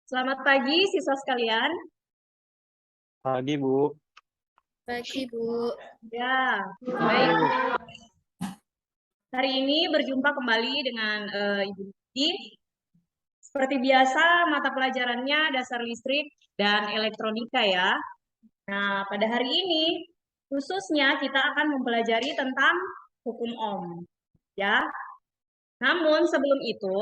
Selamat pagi siswa sekalian. Pagi, Bu. Pagi, Bu. Ya, baik. Hari ini berjumpa kembali dengan Ibu Didi. Seperti biasa, mata pelajarannya dasar listrik dan elektronika ya. Nah, pada hari ini khususnya kita akan mempelajari tentang hukum Ohm. Ya. Namun sebelum itu,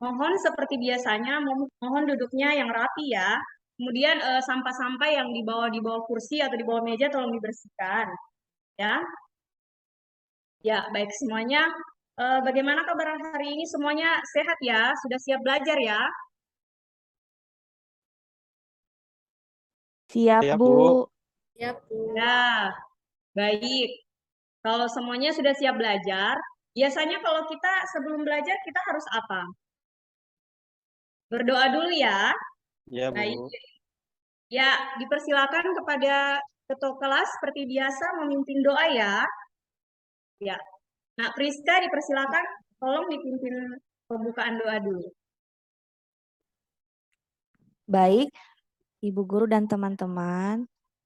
mohon seperti biasanya, mohon duduknya yang rapi ya. Kemudian sampah-sampah yang di bawah kursi atau di bawah meja tolong dibersihkan. Ya. Ya, baik semuanya. Bagaimana kabar hari ini? Semuanya sehat ya? Sudah siap belajar ya? Siap, Siap, Bu. Bu. Siap, Bu. Ya, baik. Kalau semuanya sudah siap belajar, biasanya kalau kita sebelum belajar kita harus apa? Berdoa dulu ya. Ya, Baik. Bu. Ya, dipersilakan kepada ketua kelas seperti biasa memimpin doa ya. Ya. Nah, Priska dipersilakan tolong dipimpin pembukaan doa dulu. Baik, Ibu Guru dan teman-teman,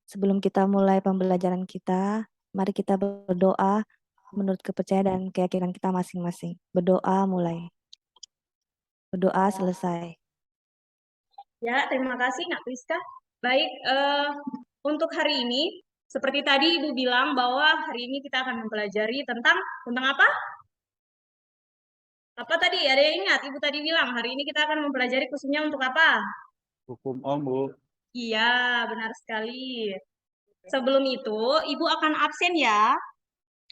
sebelum kita mulai pembelajaran kita, mari kita berdoa menurut kepercayaan dan keyakinan kita masing-masing. Berdoa mulai. Berdoa selesai. Ya, terima kasih Kak Priska. Baik, untuk hari ini, seperti tadi Ibu bilang bahwa hari ini kita akan mempelajari tentang apa? Apa tadi? Ada yang ingat? Ibu tadi bilang hari ini kita akan mempelajari khususnya untuk apa? Hukum Ohm, Bu. Iya, benar sekali. Sebelum itu, Ibu akan absen ya.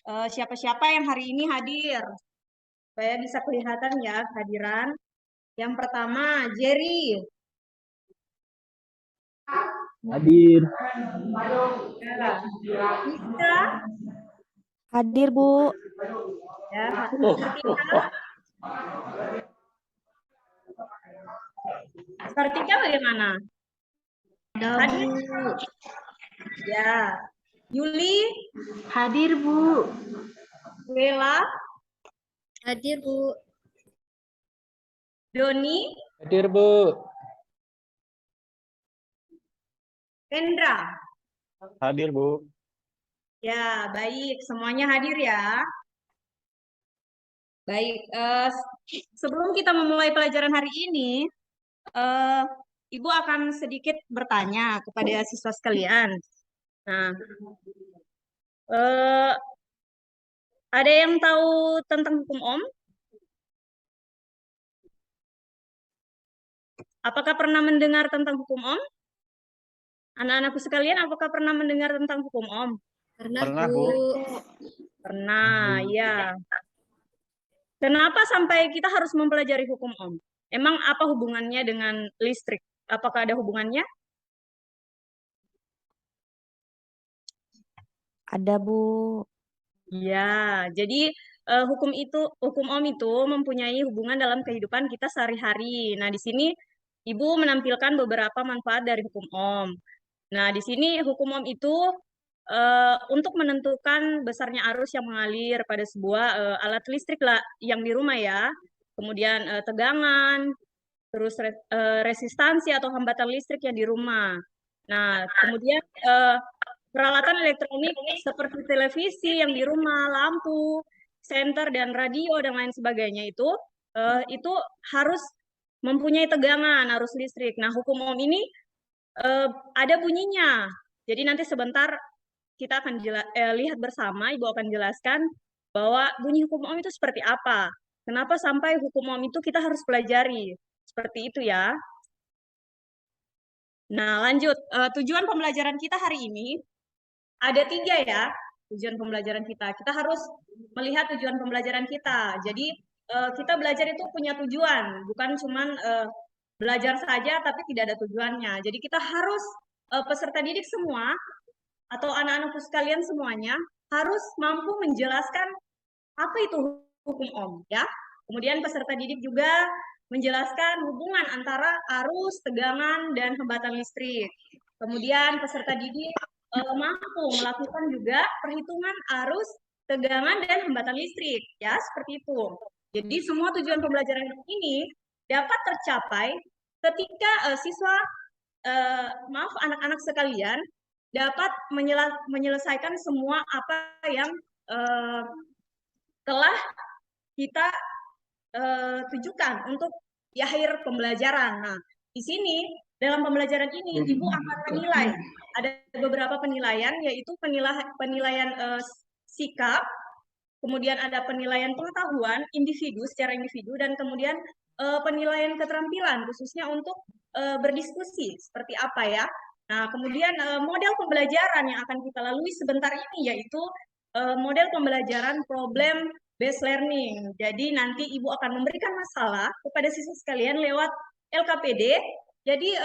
Siapa-siapa yang hari ini hadir? Supaya bisa kelihatan ya kehadiran. Yang pertama, Jerry. Hadir. Ya. Priska. Hadir, Bu. Ya, Kartika. Kartika bagaimana? Hadir? Ya. Yuli? Hadir, Bu. Bella? Hadir, Bu. Doni? Hadir, Bu. Kendra? Hadir, Bu. Ya, baik. Semuanya hadir ya. Baik. Sebelum kita memulai pelajaran hari ini, eh, Ibu akan sedikit bertanya kepada siswa sekalian. Nah, eh, ada yang tahu tentang hukum Ohm? Apakah pernah mendengar tentang hukum Ohm? Anak-anakku sekalian, apakah pernah mendengar tentang hukum Ohm? Pernah, Bu. Pernah, ya. Kenapa sampai kita harus mempelajari hukum Ohm? Emang apa hubungannya dengan listrik? Apakah ada hubungannya? Ada, Bu. Ya, jadi hukum Ohm itu mempunyai hubungan dalam kehidupan kita sehari-hari. Nah, di sini Ibu menampilkan beberapa manfaat dari hukum Ohm. Nah, di sini hukum Ohm itu untuk menentukan besarnya arus yang mengalir pada sebuah alat listrik lah yang di rumah ya. Kemudian tegangan, terus resistansi atau hambatan listrik yang di rumah. Nah, kemudian peralatan elektronik seperti televisi yang di rumah, lampu, senter dan radio dan lain sebagainya itu harus mempunyai tegangan arus listrik. Nah, hukum Ohm ini ada bunyinya. Jadi nanti sebentar kita akan lihat bersama, Ibu akan jelaskan bahwa bunyi hukum Ohm itu seperti apa. Kenapa sampai hukum Ohm itu kita harus pelajari. Seperti itu ya. Nah, lanjut. Tujuan pembelajaran kita hari ini ada 3 ya, tujuan pembelajaran kita. Kita harus melihat tujuan pembelajaran kita. Jadi, kita belajar itu punya tujuan, bukan cuman belajar saja tapi tidak ada tujuannya. Jadi kita harus peserta didik semua atau anak-anakku sekalian semuanya harus mampu menjelaskan apa itu hukum Ohm ya. Kemudian peserta didik juga menjelaskan hubungan antara arus, tegangan, dan hambatan listrik. Kemudian peserta didik mampu melakukan juga perhitungan arus, tegangan, dan hambatan listrik ya, seperti itu. Jadi semua tujuan pembelajaran ini dapat tercapai ketika siswa, maaf anak-anak sekalian, dapat menyelesaikan semua apa yang telah kita tujukan untuk di akhir pembelajaran. Nah, di sini dalam pembelajaran ini Ibu akan menilai. Ada beberapa penilaian, yaitu penilaian sikap, kemudian ada penilaian pengetahuan individu secara individu, dan kemudian penilaian keterampilan khususnya untuk berdiskusi seperti apa ya. Nah, kemudian model pembelajaran yang akan kita lalui sebentar ini yaitu model pembelajaran problem based learning. Jadi nanti Ibu akan memberikan masalah kepada siswa sekalian lewat LKPD. Jadi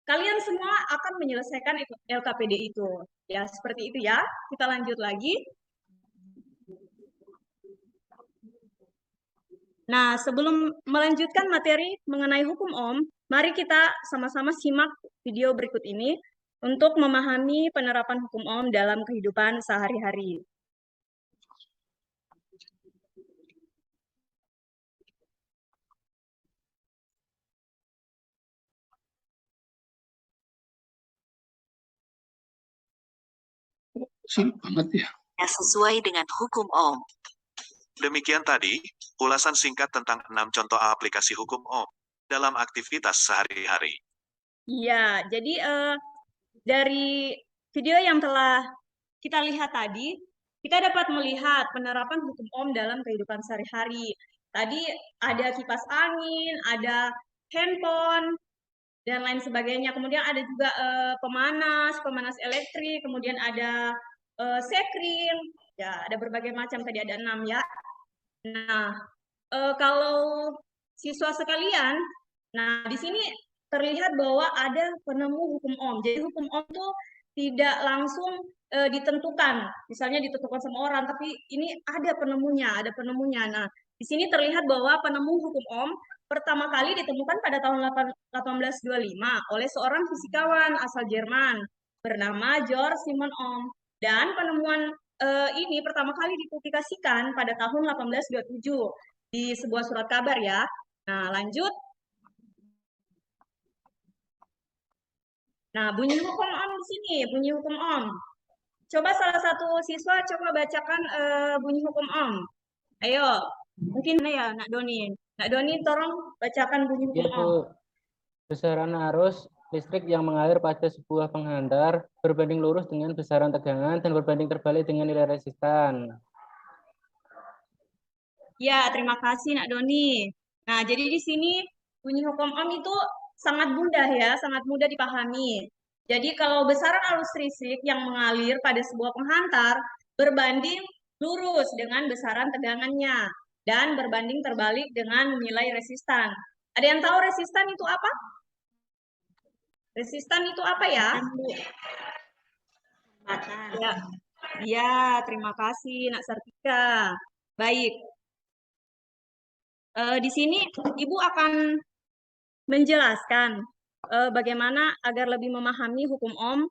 kalian semua akan menyelesaikan LKPD itu. Ya, seperti itu ya. Kita lanjut lagi. Nah, sebelum melanjutkan materi mengenai hukum Ohm, mari kita sama-sama simak video berikut ini untuk memahami penerapan hukum Ohm dalam kehidupan sehari-hari. Sulit banget ya. Sesuai dengan hukum Ohm. Demikian tadi, ulasan singkat tentang 6 contoh aplikasi hukum Ohm dalam aktivitas sehari-hari. Iya, jadi dari video yang telah kita lihat tadi, kita dapat melihat penerapan hukum Ohm dalam kehidupan sehari-hari. Tadi ada kipas angin, ada handphone, dan lain sebagainya. Kemudian ada juga pemanas elektrik, kemudian ada sekring, ya ada berbagai macam, tadi ada 6 ya. Nah, kalau siswa sekalian, nah di sini terlihat bahwa ada penemu hukum Ohm. Jadi hukum Ohm itu tidak langsung ditentukan, misalnya ditentukan sama orang, tapi ini ada penemunya, Nah, di sini terlihat bahwa penemu hukum Ohm pertama kali ditemukan pada tahun 1825 oleh seorang fisikawan asal Jerman bernama Georg Simon Ohm. Dan penemuan ini pertama kali dipublikasikan pada tahun 1827 di sebuah surat kabar ya. Nah, lanjut. Nah, bunyi hukum Ohm di sini, bunyi hukum Ohm. Coba salah satu siswa coba bacakan bunyi hukum Ohm. Ayo, mungkin ya, Nak Doni. Nak Doni, tolong bacakan bunyi hukum Ohm. Besaran arus listrik yang mengalir pada sebuah penghantar berbanding lurus dengan besaran tegangan dan berbanding terbalik dengan nilai resistan. Ya, terima kasih Nak Doni. Nah, jadi di sini bunyi hukum Ohm itu sangat mudah ya, sangat mudah dipahami. Jadi kalau besaran arus listrik yang mengalir pada sebuah penghantar berbanding lurus dengan besaran tegangannya dan berbanding terbalik dengan nilai resistan. Ada yang tahu resistan itu apa? Resistan itu apa ya? Ya, ya, terima kasih Nak Sartika. Baik. Di sini Ibu akan menjelaskan bagaimana agar lebih memahami hukum Ohm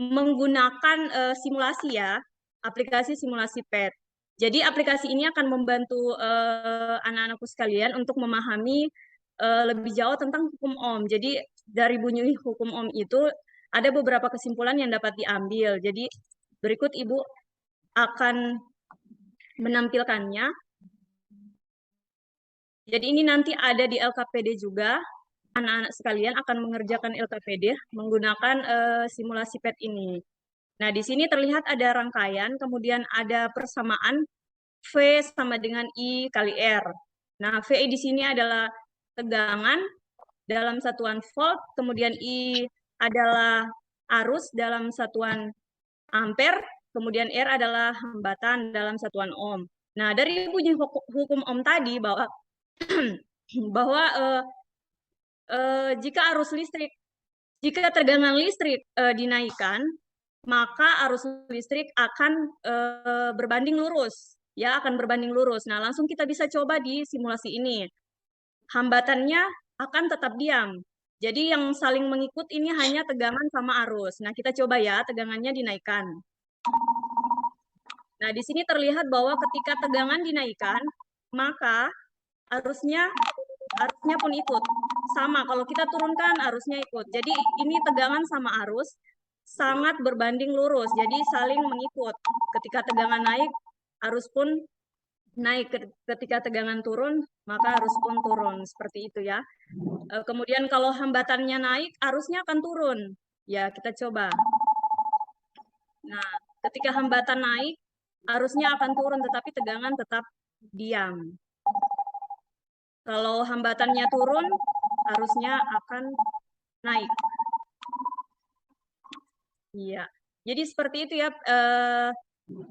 menggunakan simulasi ya, aplikasi simulasi PET. Jadi aplikasi ini akan membantu anak-anakku sekalian untuk memahami lebih jauh tentang hukum Ohm. Jadi dari bunyi hukum Ohm itu ada beberapa kesimpulan yang dapat diambil. Jadi berikut Ibu akan menampilkannya. Jadi ini nanti ada di LKPD juga. Anak-anak sekalian akan mengerjakan LKPD menggunakan simulasi PET ini. Nah, di sini terlihat ada rangkaian, kemudian ada persamaan V sama dengan I kali R. Nah, VI di sini adalah tegangan dalam satuan volt, kemudian I adalah arus dalam satuan ampere, kemudian R adalah hambatan dalam satuan ohm. Nah, dari bunyi hukum ohm tadi bahwa jika tegangan listrik dinaikkan, maka arus listrik akan berbanding lurus, ya akan berbanding lurus. Nah, langsung kita bisa coba di simulasi ini. Hambatannya akan tetap diam. Jadi yang saling mengikut ini hanya tegangan sama arus. Nah, kita coba ya, tegangannya dinaikkan. Nah, di sini terlihat bahwa ketika tegangan dinaikkan, maka arusnya arusnya pun ikut. Sama, kalau kita turunkan arusnya ikut. Jadi ini tegangan sama arus sangat berbanding lurus, jadi saling mengikut. Ketika tegangan naik, arus pun naik. Ketika tegangan turun, maka arus pun turun. Seperti itu ya. Kemudian kalau hambatannya naik, arusnya akan turun. Ya, kita coba. Nah, ketika hambatan naik, arusnya akan turun, tetapi tegangan tetap diam. Kalau hambatannya turun, arusnya akan naik. Iya. Jadi seperti itu ya,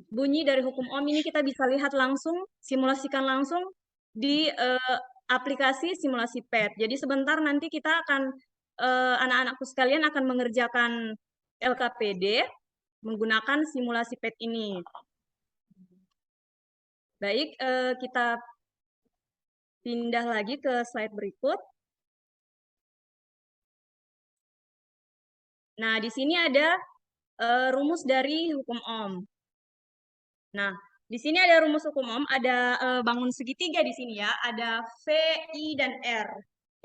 bunyi dari hukum Ohm ini kita bisa lihat langsung, simulasikan langsung di aplikasi simulasi PET. Jadi sebentar nanti kita akan, anak-anakku sekalian akan mengerjakan LKPD menggunakan simulasi PET ini. Baik, kita pindah lagi ke slide berikut. Nah, di sini ada rumus dari hukum Ohm. Nah, di sini ada rumus hukum Ohm, ada bangun segitiga di sini ya, ada V, I, dan R.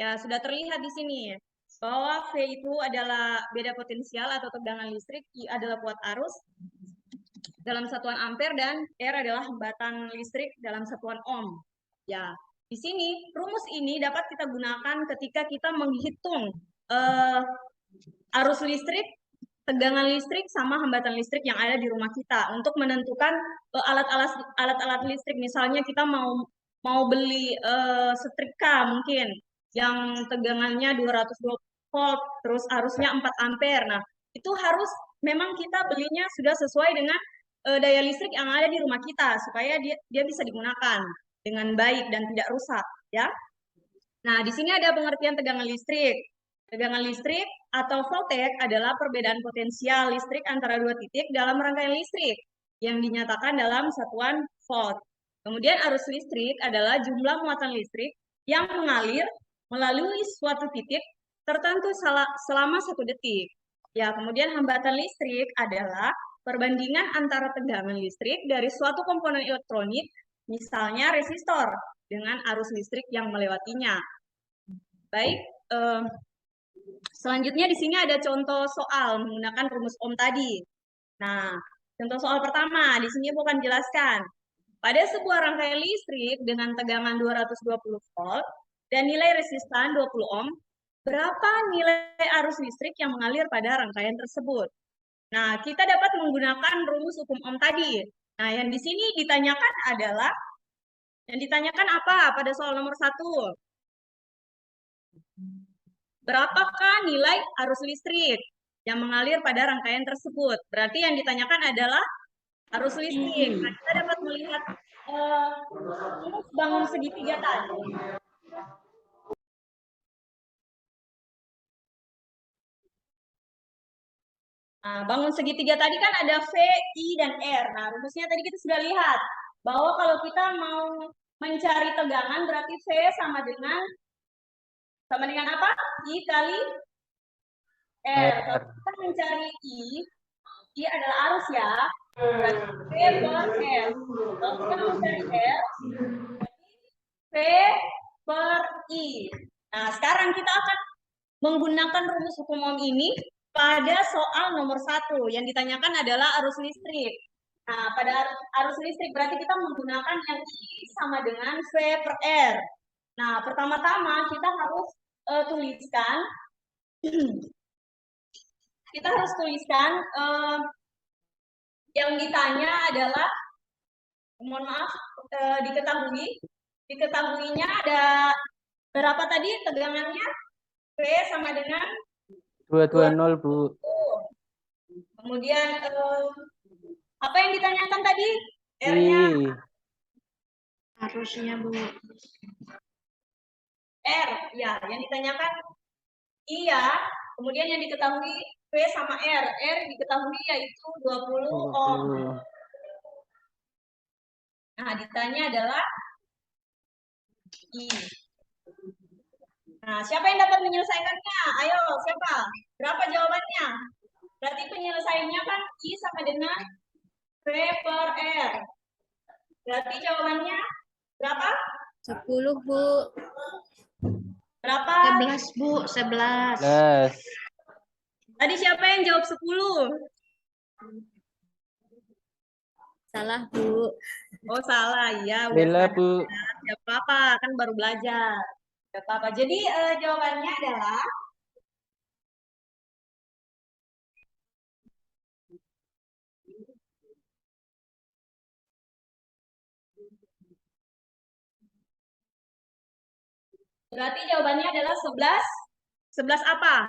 Ya, sudah terlihat di sini bahwa V itu adalah beda potensial atau tegangan listrik, I adalah kuat arus dalam satuan ampere, dan R adalah hambatan listrik dalam satuan Ohm. Ya, di sini rumus ini dapat kita gunakan ketika kita menghitung arus listrik, tegangan listrik, sama hambatan listrik yang ada di rumah kita untuk menentukan alat-alat listrik. Misalnya kita mau beli setrika mungkin yang tegangannya 220 volt, terus arusnya 4 ampere. Nah, itu harus memang kita belinya sudah sesuai dengan daya listrik yang ada di rumah kita supaya dia bisa digunakan dengan baik dan tidak rusak, ya. Nah, di sini ada pengertian tegangan listrik. Tegangan listrik atau voltage adalah perbedaan potensial listrik antara dua titik dalam rangkaian listrik yang dinyatakan dalam satuan volt. Kemudian arus listrik adalah jumlah muatan listrik yang mengalir melalui suatu titik tertentu selama 1 detik. Ya, kemudian hambatan listrik adalah perbandingan antara tegangan listrik dari suatu komponen elektronik, misalnya resistor, dengan arus listrik yang melewatinya. Baik, selanjutnya di sini ada contoh soal menggunakan rumus Ohm tadi. Nah, contoh soal pertama, di sini bukan jelaskan. Pada sebuah rangkaian listrik dengan tegangan 220 volt dan nilai resistan 20 ohm, berapa nilai arus listrik yang mengalir pada rangkaian tersebut? Nah, kita dapat menggunakan rumus hukum Ohm tadi. Nah, yang di sini ditanyakan adalah, yang ditanyakan apa pada soal nomor 1? Berapakah nilai arus listrik yang mengalir pada rangkaian tersebut? Berarti yang ditanyakan adalah arus listrik. Nah, kita dapat melihat bangun segitiga tadi. Nah, bangun segitiga tadi kan ada V, I, dan R. Nah, rumusnya tadi kita sudah lihat bahwa kalau kita mau mencari tegangan berarti V sama dengan apa? I kali R. Kalau kita mencari I adalah arus ya. Berarti V per R. Kalau kita mencari R, V per I. Nah, sekarang kita akan menggunakan rumus hukum Ohm ini pada soal nomor 1. Yang ditanyakan adalah arus listrik. Nah, pada arus listrik berarti kita menggunakan yang I sama dengan V per R. Nah, pertama-tama kita harus tuliskan yang ditanya adalah, mohon maaf, diketahuinya ada berapa tadi tegangannya? V sama dengan 220, Bu. Kemudian apa yang ditanyakan tadi? R-nya? Arusnya, Bu. R, ya, yang ditanyakan iya. Kemudian yang diketahui V sama R. R diketahui yaitu 20 ohm. Nah, ditanya adalah I. Nah, siapa yang dapat menyelesaikannya? Ayo, siapa? Berapa jawabannya? Berarti penyelesaiannya kan I sama dengan V per R. Berarti jawabannya berapa? 10, Bu. Berapa? 11, Bu. 11. 11. Tadi siapa yang jawab 10? Salah, Bu. Oh, salah. Iya, udah Bella, sadar. Bu. Gak apa-apa, kan baru belajar. Gak apa-apa. Jadi jawabannya adalah berarti jawabannya adalah 11. 11 apa?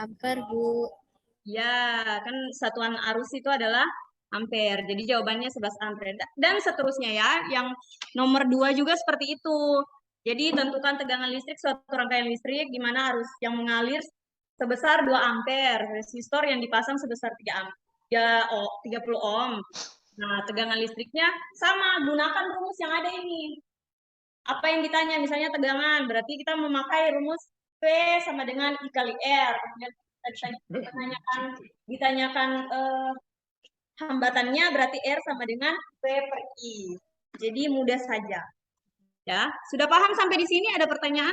Ampere, Bu. Ya, kan satuan arus itu adalah ampere. Jadi jawabannya 11 ampere. Dan seterusnya ya, yang nomor 2 juga seperti itu. Jadi tentukan tegangan listrik suatu rangkaian listrik di mana arus yang mengalir sebesar 2 ampere. Resistor yang dipasang sebesar 30 ohm. Nah, tegangan listriknya sama, gunakan rumus yang ada ini. Apa yang ditanya? Misalnya tegangan, berarti kita memakai rumus P sama dengan I kali R. Kemudian ditanyakan hambatannya, berarti R sama dengan P per I. Jadi mudah saja. Ya, sudah paham sampai di sini? Ada pertanyaan?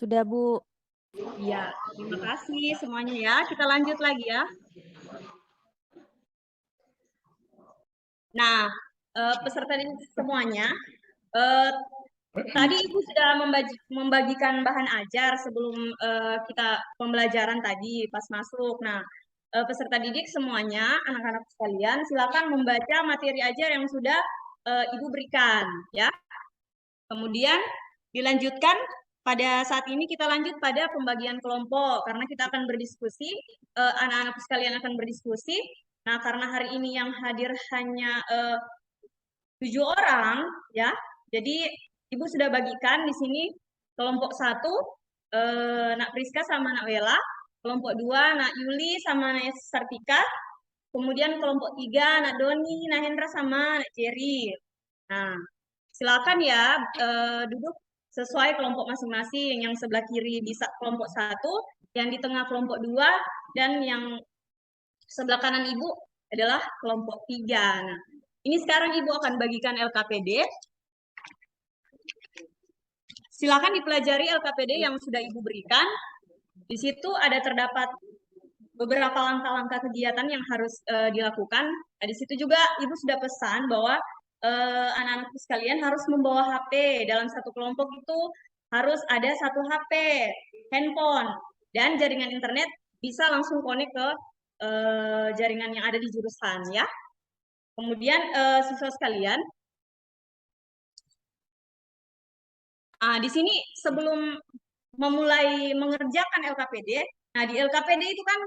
Sudah, Bu. Ya, terima kasih semuanya ya. Kita lanjut lagi ya. Nah, peserta semuanya, tadi Ibu sudah membagikan bahan ajar sebelum kita pembelajaran tadi pas masuk. Nah, peserta didik semuanya, anak-anak sekalian, silakan membaca materi ajar yang sudah Ibu berikan, ya. Kemudian dilanjutkan pada saat ini kita lanjut pada pembagian kelompok karena kita akan berdiskusi, anak-anak sekalian akan berdiskusi. Nah, karena hari ini yang hadir hanya 7 orang, ya. Jadi Ibu sudah bagikan di sini kelompok 1, Nak Priska sama Nak Wela, kelompok 2, Nak Yuli sama Nak Sartika, kemudian kelompok 3, Nak Doni, Nak Hendra sama Nak Jerry. Nah, silakan ya duduk sesuai kelompok masing-masing. Yang sebelah kiri bisa kelompok 1, yang di tengah kelompok 2, dan yang sebelah kanan Ibu adalah kelompok 3. Nah, ini sekarang Ibu akan bagikan LKPD. Silakan dipelajari LKPD yang sudah Ibu berikan. Di situ terdapat beberapa langkah-langkah kegiatan yang harus dilakukan. Nah, di situ juga Ibu sudah pesan bahwa anak-anak sekalian harus membawa HP. Dalam satu kelompok itu harus ada 1 HP, handphone, dan jaringan internet bisa langsung connect ke jaringan yang ada di jurusan, ya. Kemudian siswa sekalian, di sini sebelum memulai mengerjakan LKPD, nah di LKPD itu kan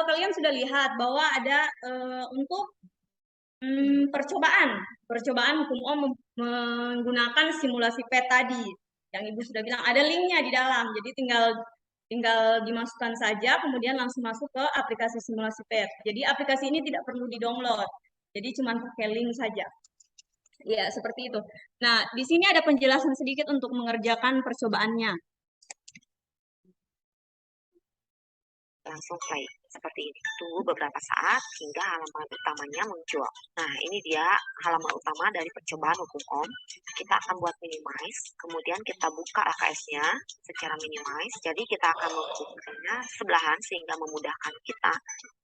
kalian sudah lihat bahwa ada untuk percobaan hukum Ohm menggunakan simulasi PET tadi, yang Ibu sudah bilang ada linknya di dalam, jadi tinggal dimasukkan saja, kemudian langsung masuk ke aplikasi simulasi PET. Jadi aplikasi ini tidak perlu di-download, jadi cuma pakai link saja. Ya, seperti itu. Nah, di sini ada penjelasan sedikit untuk mengerjakan percobaannya. Langsung play seperti ini. Tunggu beberapa saat hingga halaman utamanya muncul. Nah, ini dia halaman utama dari percobaan hukum Ohm. Kita akan buat minimize, kemudian kita buka AKS-nya secara minimize. Jadi kita akan membukanya sebelahan sehingga memudahkan kita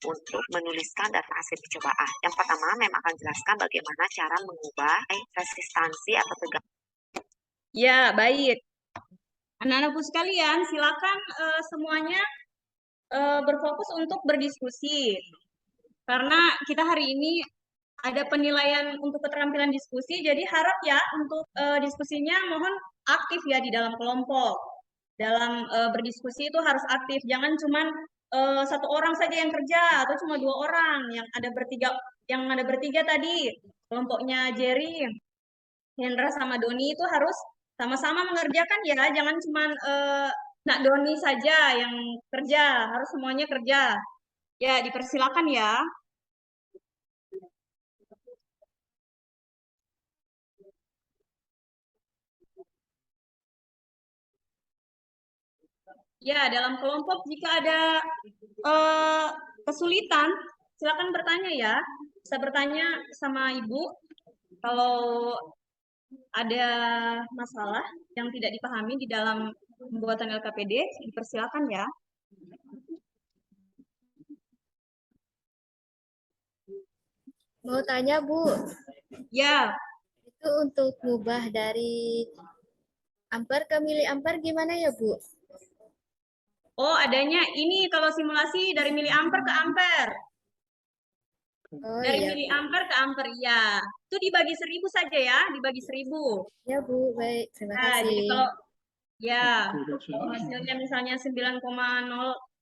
untuk menuliskan data hasil percobaan. Yang pertama, memang akan jelaskan bagaimana cara mengubah resistansi atau tegangan. Ya, baik. Anak-anakku sekalian, silakan semuanya berfokus untuk berdiskusi. Karena kita hari ini ada penilaian untuk keterampilan diskusi, jadi harap ya untuk diskusinya mohon aktif ya di dalam kelompok. Dalam berdiskusi itu harus aktif, jangan cuma 1 orang saja yang kerja atau cuma 2 orang yang ada bertiga tadi. Kelompoknya Jerry, Hendra sama Doni itu harus sama-sama mengerjakan ya, jangan cuma Nak Doni saja yang kerja, harus semuanya kerja. Ya, dipersilakan ya. Ya, dalam kelompok jika ada kesulitan, silakan bertanya ya. Bisa bertanya sama Ibu. Kalau ada masalah yang tidak dipahami di dalam pembuatan LKPD, dipersilakan ya. Mau tanya, Bu, Ya, itu untuk ngubah dari ampere ke miliampere gimana ya, Bu? oh adanya ini kalau simulasi dari miliampere ke ampere. Oh Dari iya, Bu. miliampere ke ampere, ya. Itu dibagi 1000 saja ya, dibagi 1000. Ya, Bu, baik. Terima Nah, jadi kasih. kalau ya kalau hasilnya misalnya 9,0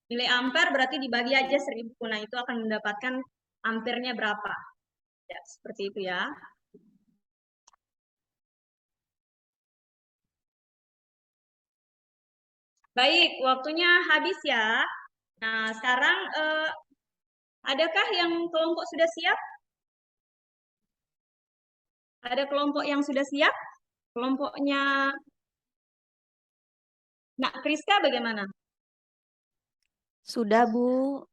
miliampere berarti dibagi aja 1000. Nah, itu akan mendapatkan ampernya berapa. Ya, seperti itu ya. Baik, waktunya habis ya. Nah, sekarang adakah yang kelompok sudah siap? Ada kelompok yang sudah siap? Kelompoknya Nak Priska bagaimana? Sudah, Bu.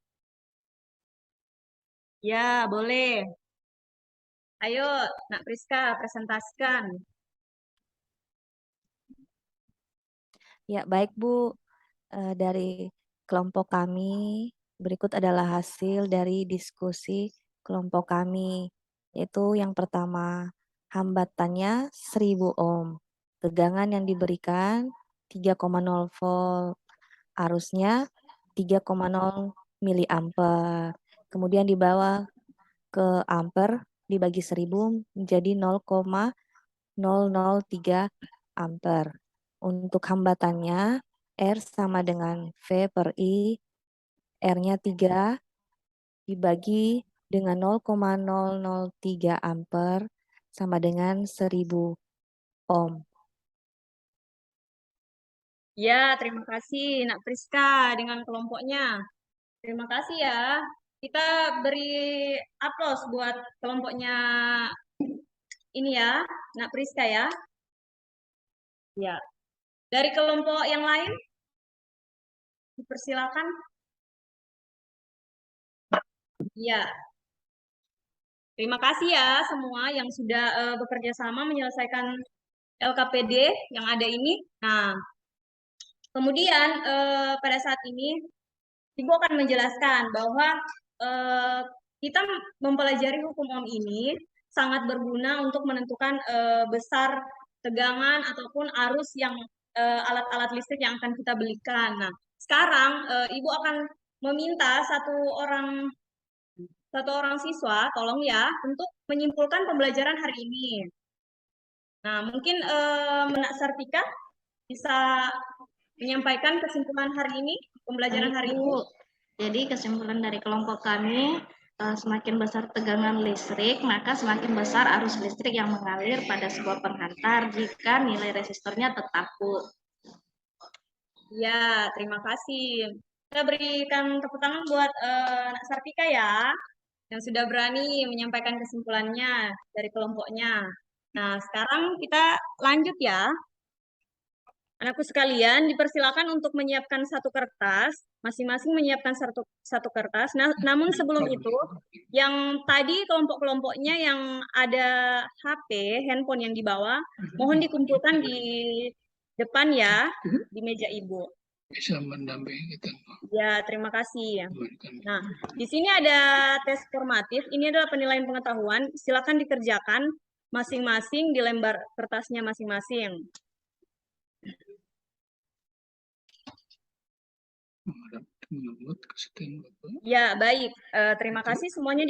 Ya, boleh. Ayo, Nak Priska, presentasikan. Ya, baik, Bu. Dari kelompok kami, berikut adalah hasil dari diskusi kelompok kami, yaitu yang pertama, hambatannya 1000 ohm. Tegangan yang diberikan 3,0 volt. Arusnya 3,0 miliampere. Kemudian dibawa ke ampere dibagi 1000 menjadi 0,003 ampere. Untuk hambatannya R sama dengan V per I, R-nya 3 dibagi dengan 0,003 ampere sama dengan 1000 ohm. Ya, terima kasih Nak Priska dengan kelompoknya. Terima kasih ya. Kita beri aplaus buat kelompoknya ini ya, Nak Priska ya. Ya. Dari kelompok yang lain, dipersilakan. Ya. Terima kasih ya semua yang sudah bekerja sama menyelesaikan LKPD yang ada ini. Nah, kemudian pada saat ini Ibu akan menjelaskan bahwa kita mempelajari hukum ohm ini sangat berguna untuk menentukan besar tegangan ataupun arus yang alat-alat listrik yang akan kita belikan. Nah, sekarang Ibu akan meminta satu orang siswa, tolong ya, untuk menyimpulkan pembelajaran hari ini. Nah, mungkin Menak Sartika bisa menyampaikan kesimpulan hari ini, pembelajaran hari ini. Bu. Jadi kesimpulan dari kelompok kami, semakin besar tegangan listrik, maka semakin besar arus listrik yang mengalir pada sebuah penghantar jika nilai resistornya tetap, Bu. Ya, terima kasih. Kita berikan tepuk tangan buat Nak Sartika ya, yang sudah berani menyampaikan kesimpulannya dari kelompoknya. Nah, sekarang kita lanjut ya. Anakku sekalian, dipersilakan untuk menyiapkan satu kertas, masing-masing menyiapkan satu kertas. Nah, namun sebelum itu, yang tadi kelompok-kelompoknya yang ada HP, handphone yang dibawa, mohon dikumpulkan di depan ya, di meja Ibu. Bisa mendampingi kita. Ya, terima kasih. Nah, di sini ada tes formatif. Ini adalah penilaian pengetahuan. Silakan dikerjakan masing-masing di lembar kertasnya masing-masing. Ya, baik. Terima kasih semuanya.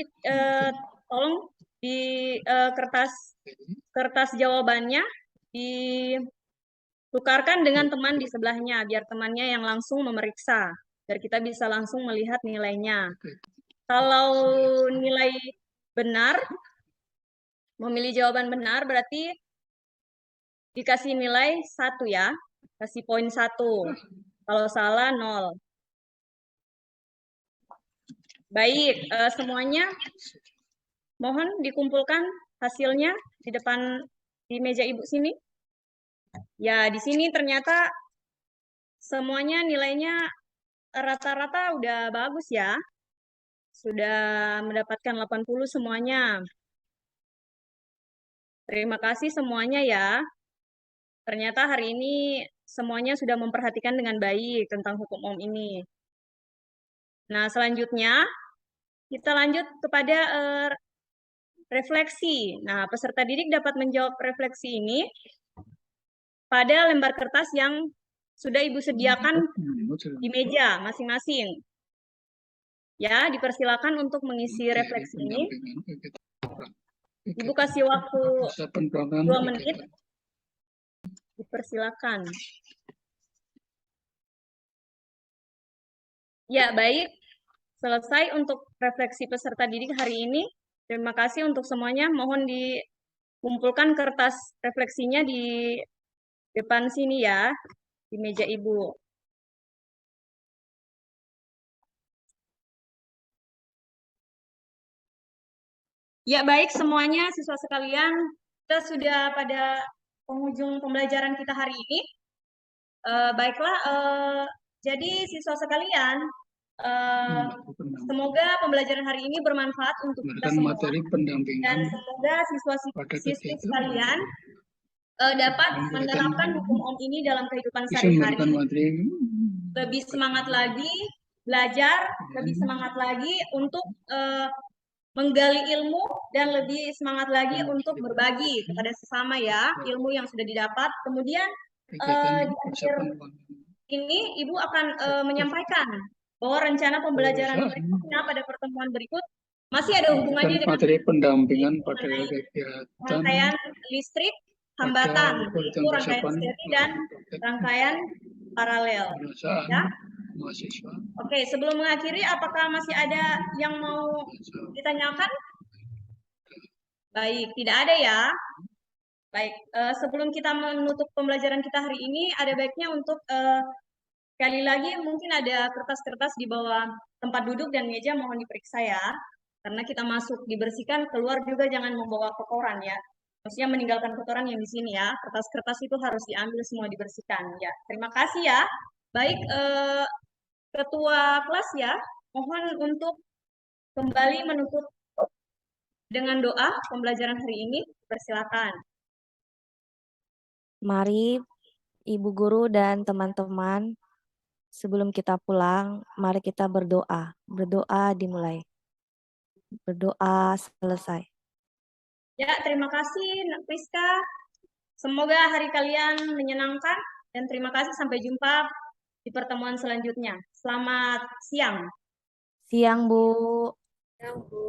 Tolong di kertas jawabannya ditukarkan dengan teman di sebelahnya, biar temannya yang langsung memeriksa, biar kita bisa langsung melihat nilainya. Kalau nilai benar, memilih jawaban benar, berarti dikasih nilai 1 ya, kasih poin 1. Kalau salah 0. Baik, semuanya mohon dikumpulkan hasilnya di depan di meja Ibu sini. Ya, di sini ternyata semuanya nilainya rata-rata udah bagus ya. Sudah mendapatkan 80 semuanya. Terima kasih semuanya ya. Ternyata hari ini semuanya sudah memperhatikan dengan baik tentang hukum Om ini. Nah, selanjutnya kita lanjut kepada refleksi. Nah, peserta didik dapat menjawab refleksi ini pada lembar kertas yang sudah Ibu sediakan di meja masing-masing. Ya, dipersilakan untuk mengisi refleksi ini. Ibu kasih waktu 2 menit. Dipersilakan. Ya, baik. Selesai untuk refleksi peserta didik hari ini. Terima kasih untuk semuanya. Mohon dikumpulkan kertas refleksinya di depan sini ya, di meja Ibu. Ya, baik semuanya siswa sekalian, kita sudah pada penghujung pembelajaran kita hari ini. Baiklah, jadi siswa sekalian, semoga pembelajaran hari ini bermanfaat untuk kita semua. Materi pendampingan Dan semoga siswa-siswi sekalian dapat menerapkan hukum Om ini dalam kehidupan sehari-hari. Lebih semangat lagi belajar, lebih semangat lagi untuk menggali ilmu, dan lebih semangat lagi untuk berbagi kepada sesama ya, ilmu yang sudah didapat. Kemudian di akhir ini Ibu akan menyampaikan bahwa rencana pembelajaran berikutnya pada pertemuan berikut masih ada hubungannya dengan materi pendampingan pada kegiatan rangkaian listrik, hambatan, itu rangkaian seri dan rangkaian paralel. Ya. Mahasiswa. Oke, sebelum mengakhiri, apakah masih ada yang mau ditanyakan? Baik, tidak ada ya. Baik, sebelum kita menutup pembelajaran kita hari ini, ada baiknya untuk sekali lagi mungkin ada kertas-kertas di bawah tempat duduk dan meja, mohon diperiksa ya. Karena kita masuk dibersihkan, keluar juga jangan membawa kotoran ya. Maksudnya meninggalkan kotoran yang di sini ya. Kertas-kertas itu harus diambil semua dibersihkan ya. Terima kasih ya. Baik, Ketua kelas ya, mohon untuk kembali menutup dengan doa pembelajaran hari ini. Persilakan. Mari Ibu Guru dan teman-teman, sebelum kita pulang, mari kita berdoa. Berdoa dimulai. Berdoa selesai. Ya, terima kasih Priska. Semoga hari kalian menyenangkan dan terima kasih, sampai jumpa di pertemuan selanjutnya. Selamat siang. Siang, Bu. Yang Bu.